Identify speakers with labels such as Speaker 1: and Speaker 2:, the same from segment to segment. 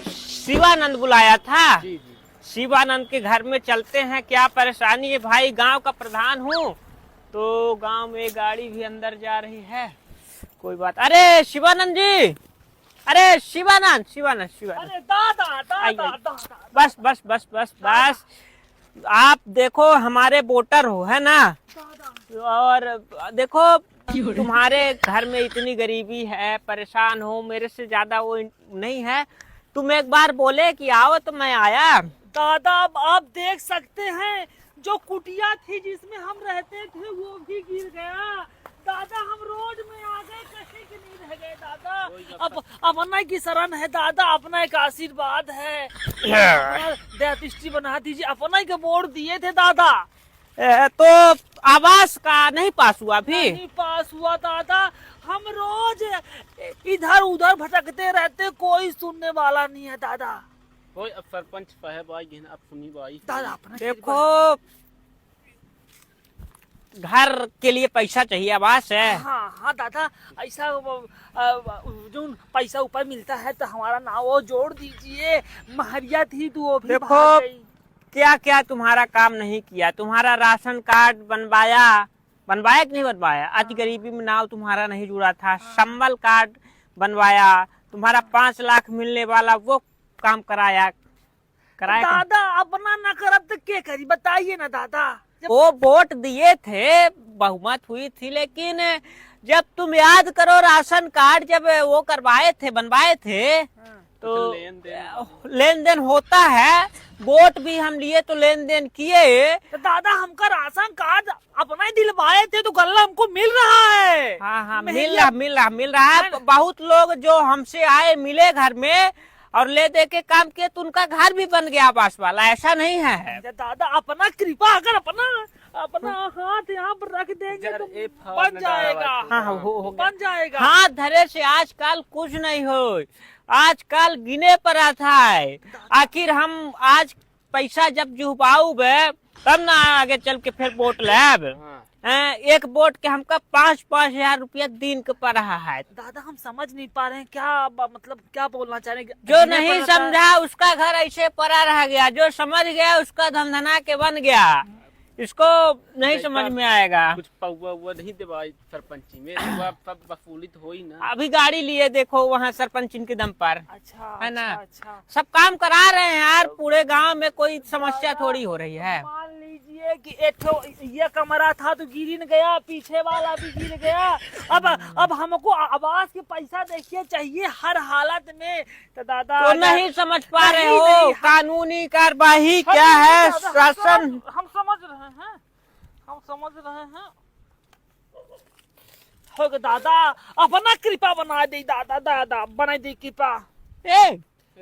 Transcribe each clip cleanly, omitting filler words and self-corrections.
Speaker 1: शिवानंद बुलाया था।
Speaker 2: जी जी।
Speaker 1: शिवानंद के घर में चलते हैं, क्या परेशानी है भाई। गांव का प्रधान हूँ तो गांव में गाड़ी भी अंदर जा रही है। कोई बात। अरे शिवानंद जी, अरे शिवानंद शिवानंद शिवानंद,
Speaker 2: अरे दादा दादा दादा,
Speaker 1: बस बस बस बस बस। आप देखो हमारे वोटर हो, है ना। और देखो तुम्हारे घर में इतनी गरीबी है, परेशान हो, मेरे से ज्यादा वो नहीं है। तुम एक बार बोले कि आओ तो मैं आया।
Speaker 2: दादा अब आप देख सकते हैं जो कुटिया थी जिसमें हम रहते थे वो भी गिर गया। दादा हम रोड में आ गए, कहीं के नहीं रह गए दादा। अब अपना की शरण है दादा, अपना एक आशीर्वाद है। दया दृष्टि बना दीजिए, अपना के वोट दिए थे दादा।
Speaker 1: तो आवास का नहीं पास हुआ भी?
Speaker 2: नहीं पास हुआ दादा। हम रोज इधर उधर भटकते रहते, कोई सुनने वाला नहीं है दादा।
Speaker 3: कोई अब सरपंच साहब आई अब सुनी बाई
Speaker 2: दादा अपना
Speaker 1: देखो घर के लिए पैसा चाहिए, आवास है।
Speaker 2: हाँ हाँ दादा, ऐसा जो पैसा ऊपर मिलता है तो हमारा नाम वो जोड़ दीजिए। महरिया थी तो वो भी
Speaker 1: देखो
Speaker 2: भाग गई।
Speaker 1: क्या क्या तुम्हारा काम नहीं किया। तुम्हारा राशन कार्ड बनवाया कि नहीं बनवाया? अति गरीबी में नाव तुम्हारा नहीं जुड़ा था। संबल कार्ड बनवाया, तुम्हारा 5 लाख मिलने वाला वो काम कराया
Speaker 2: दादा अपना न करब तो क्या करी बताइए ना दादा।
Speaker 1: वो वोट दिए थे, बहुमत हुई थी, लेकिन जब तुम याद करो राशन कार्ड जब वो करवाए थे, बनवाए थे, तो लेन देन होता है। वोट भी हम लिए तो लेन देन किए।
Speaker 2: तो दादा हमका राशन कार्ड अपना ही दिलवाए थे तो गल्ला हमको मिल रहा है।
Speaker 1: हाँ हाँ मिल रहा है। बहुत लोग जो हमसे आए मिले घर में और ले दे के काम किए तो उनका घर भी बन गया आवास वाला। ऐसा नहीं है
Speaker 2: दादा अपना कृपा, अगर अपना हाथ यहाँ पर रख देंगे तो बन जाएगा।
Speaker 1: हाँ
Speaker 2: बन जाएगा।
Speaker 1: हाथ धरे से आजकल कुछ नहीं हो। आजकल गिने पर आता है। आखिर हम आज पैसा जब जुबाऊबे तब ना आगे चल के फिर वोट लेब। एक वोट के हमका 5-5 हजार रुपया दिन के पड़ रहा है।
Speaker 2: दादा हम समझ नहीं पा रहे हैं क्या मतलब क्या बोलना चाह रहे हैं।
Speaker 1: जो नहीं समझा उसका घर ऐसे पड़ा रह गया, जो समझ गया उसका धमधना के बन गया। इसको नहीं समझ में आएगा।
Speaker 3: कुछ पौवा हुआ नहीं दवाई सरपंची में सब वसूलित हो ही ना।
Speaker 1: अभी गाड़ी लिए देखो वहाँ सरपंच इनके दम पर।
Speaker 2: अच्छा
Speaker 1: है ना।
Speaker 2: अच्छा।
Speaker 1: सब काम करा रहे हैं यार, पूरे गांव में कोई समस्या थोड़ी हो रही है।
Speaker 2: मान लीजिए कि ये कमरा था तो गिर गया, पीछे वाला भी गिर गया। अब हमको आवास के पैसा देखिए चाहिए हर हालत में। तो दादा
Speaker 1: तो नहीं समझ पा रहे हो कानूनी कार्यवाही क्या है। शासन
Speaker 2: हम समझ रहे हैं, हम समझ रहे हैं। हो गया दादा, अपना कृपा बना दे दादा, दादा बना दे कृपा।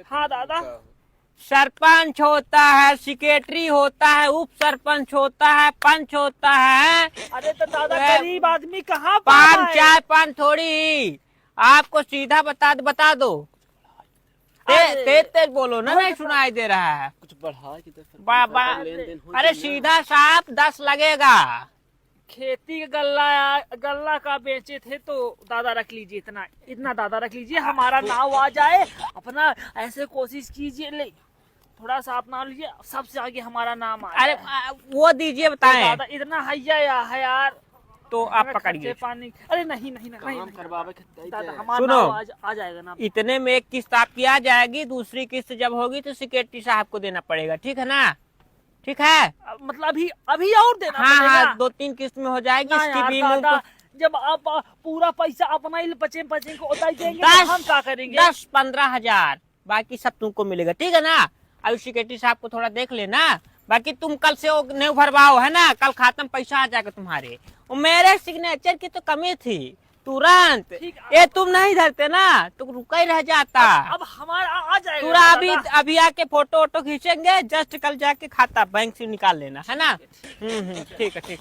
Speaker 2: हाँ दादा।
Speaker 1: सरपंच होता है, सेक्रेटरी होता है, उप सरपंच होता है, पंच होता है।
Speaker 2: अरे तो दादा गरीब आदमी कहाँ
Speaker 1: पान चाय पान थोड़ी आपको सीधा बता दो। तेज बोलो ना, नहीं सुनाई दे रहा है।
Speaker 3: कुछ बढ़ा कि
Speaker 1: अरे सीधा साफ 10 लगेगा।
Speaker 2: खेती का गल्ला का बेचे थे तो दादा रख लीजिए, इतना दादा रख लीजिए, हमारा नाव आ जाए। अपना ऐसे कोशिश कीजिए, ले थोड़ा सा अपना लीजिए, सबसे आगे हमारा नाम आए।
Speaker 1: अरे वो दीजिए बताएं।
Speaker 2: तो दादा इतना हैया है यार,
Speaker 1: तो आप पकड़िए
Speaker 2: पानी। अरे नहीं दादा हमारा
Speaker 1: सुनो,
Speaker 2: आ जाएगा ना।
Speaker 1: इतने में एक किस्त आपकी आ जाएगी, दूसरी किस्त जब होगी तो सेक्रेटरी साहब को देना पड़ेगा, ठीक है ना। ठीक है
Speaker 2: मतलब अभी और देना पड़ेगा।
Speaker 1: हाँ 2-3 किस्त में हो जाएगी।
Speaker 2: जब आप पूरा पैसा अपना ही बचे को उतार देंगे तो हम क्या करेंगे।
Speaker 1: 10-15 हजार बाकी सब तुमको मिलेगा, ठीक है ना। अभी सेक्रेटरी साहब को थोड़ा देख लेना, बाकी तुम कल से नहीं भरवाओ, है ना। कल खात्म पैसा आ जाएगा तुम्हारे। मेरे सिग्नेचर की तो कमी थी तुरंत, ये तुम नहीं धरते ना तो रुका ही रह जाता।
Speaker 2: अब हमारा आ जाएगा
Speaker 1: पूरा अभी आके फोटो खींचेंगे, जस्ट कल जाके खाता बैंक से निकाल लेना, है ना। ठीक है।